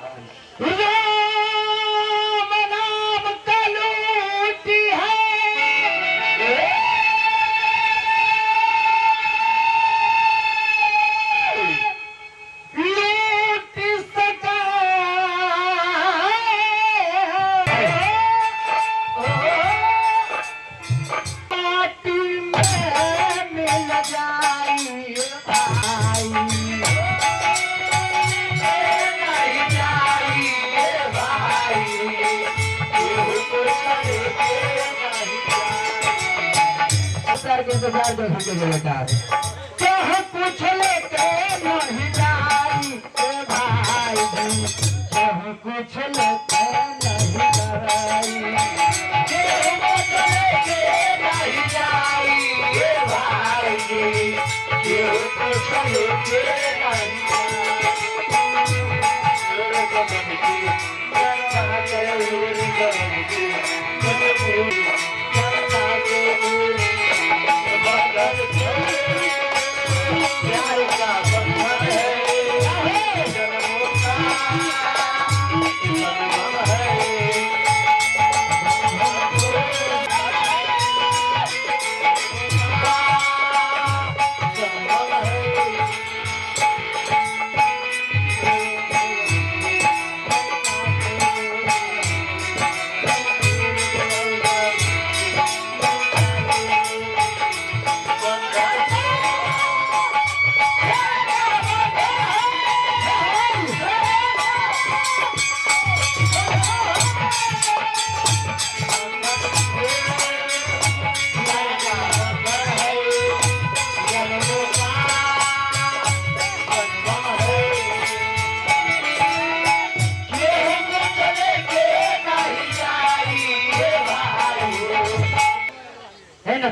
राम नाम का लूटी है के इंतजार जो के बेटा चाह कुछ लेके नहीं जाई ए भाई जी चाह कुछ लेके नहीं जाई कुछ लेके नहीं जाई ए भाई जी कुछ लेके नहीं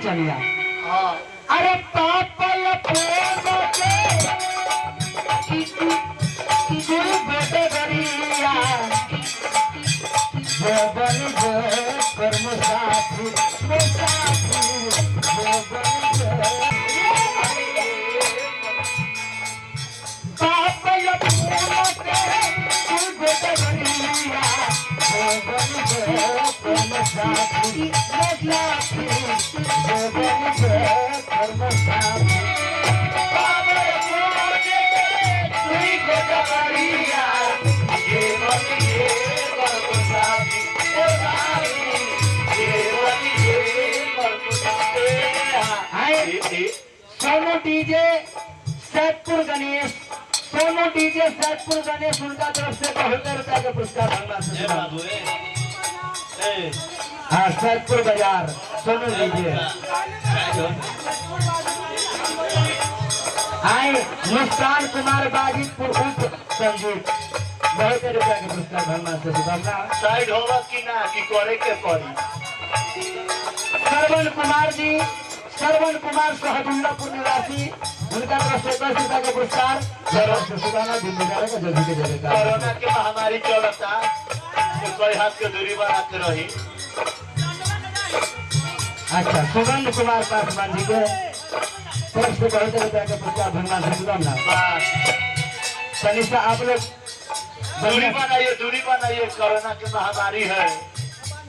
चलिया अरे पापल बेटे गरिया जबन कर्म साथी पापल बेटे गरिया कर्म साथी सोनू डीजे सैदपुर गणेश सोनू डीजे सैदपुर गणेश उनका तरफ से 72 रुपया का पुरस्कार हाँ सैदपुर बाजार सोनू डीजे आए मुस्कान कुमार बाजितपुर संगीत 72 रुपया के पुरस्कार भगवान से शुभकामना साइड होगा कि ना कि करे के पड़ी श्रवण कुमार सहदुल्लापुर निवासी उनका तरफ से 10 रुपया का पुरस्कार सुधाना दिल्ली का जल्दी के जगह कोरोना के महामारी चलता तो कोई हाथ के दूरी बना के रही। अच्छा सुगंध कुमार पासवान जी के तरफ से 72 रुपया का पुरस्कार भगवान से शुभकामना सनिष्ठा आप लोग दूरी बनाइए कोरोना की महामारी है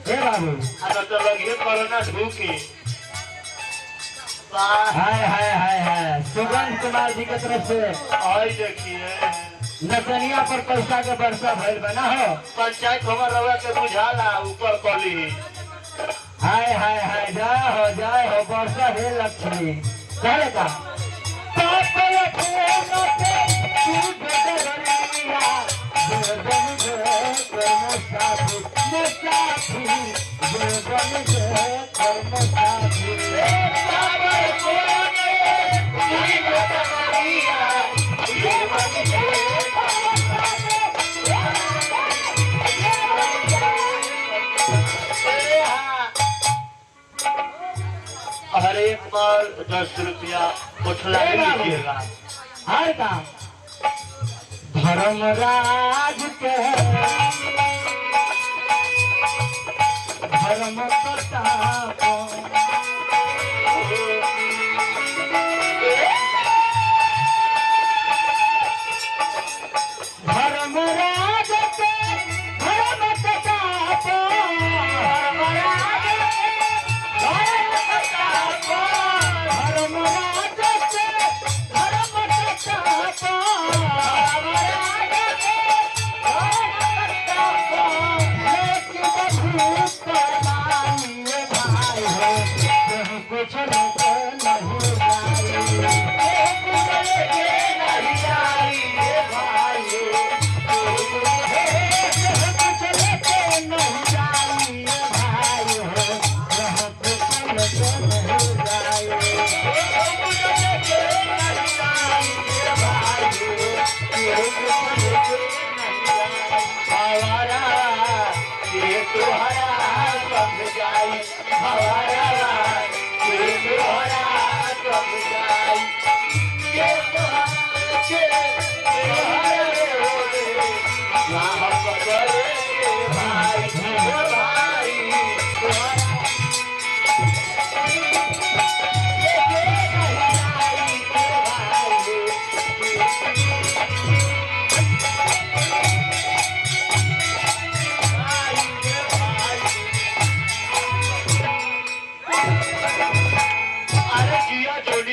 बाबू तो लगे कोरोना ढूकी हाय हाय हाय हाय सुगंध कुमार जी के तरफ से आई देखिए नचनिया पर पैसा के वर्षा भइल बना हो पंचायत हमार रवा के बुझाला ऊपर कली हाय हाय हाय जय हो वर्षा हे लक्ष्मी करे का हर एक बार 10 रुपया उठला लीजिएगा हर काम धर्मराज के धर्म धर्मराज भवरवा के तोहरा कब जाई के तोहरा के तोहरा रे राह पकड़े भाई भाई तोहरा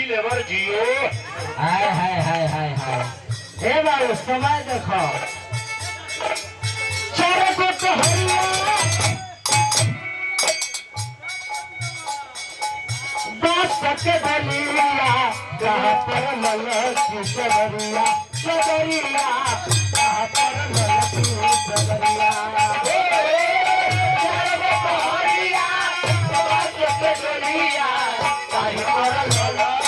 लेबर जियो हाय हाय हाय हाय हाय हे बाबू समय देखो चारों को कहरिया बात सके बलिया कहाँ पर मलक की सबरिया सबरिया कहाँ पर मलक की सबरिया चारों को कहरिया बात सके बलिया कहीं पर मलक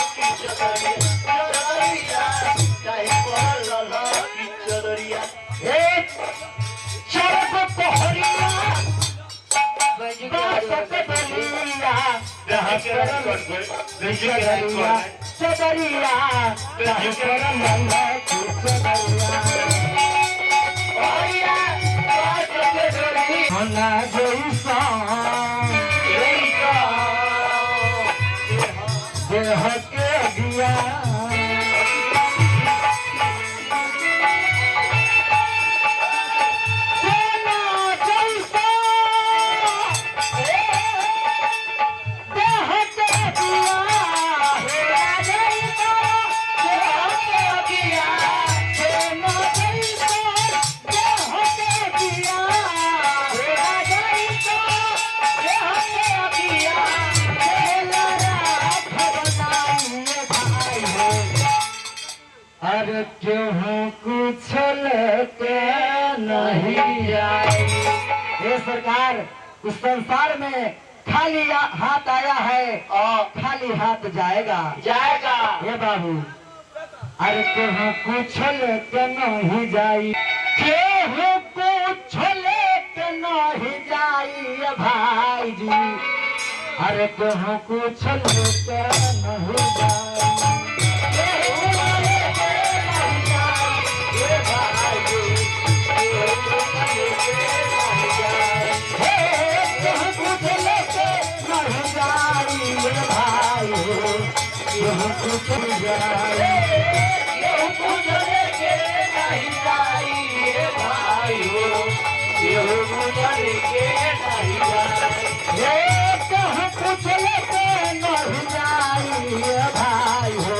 अरे क्यों कुछ लेके नहीं आई ये सरकार उस संसार में खाली हाथ आया है और खाली हाथ जाएगा जाएगा ये बाबू अरे क्यों कुछ लेके नहीं जाई क्यों कुछ लेके नहीं जाई भाई जी अरे क्यों कुछ लेके नहीं जाई भाई हो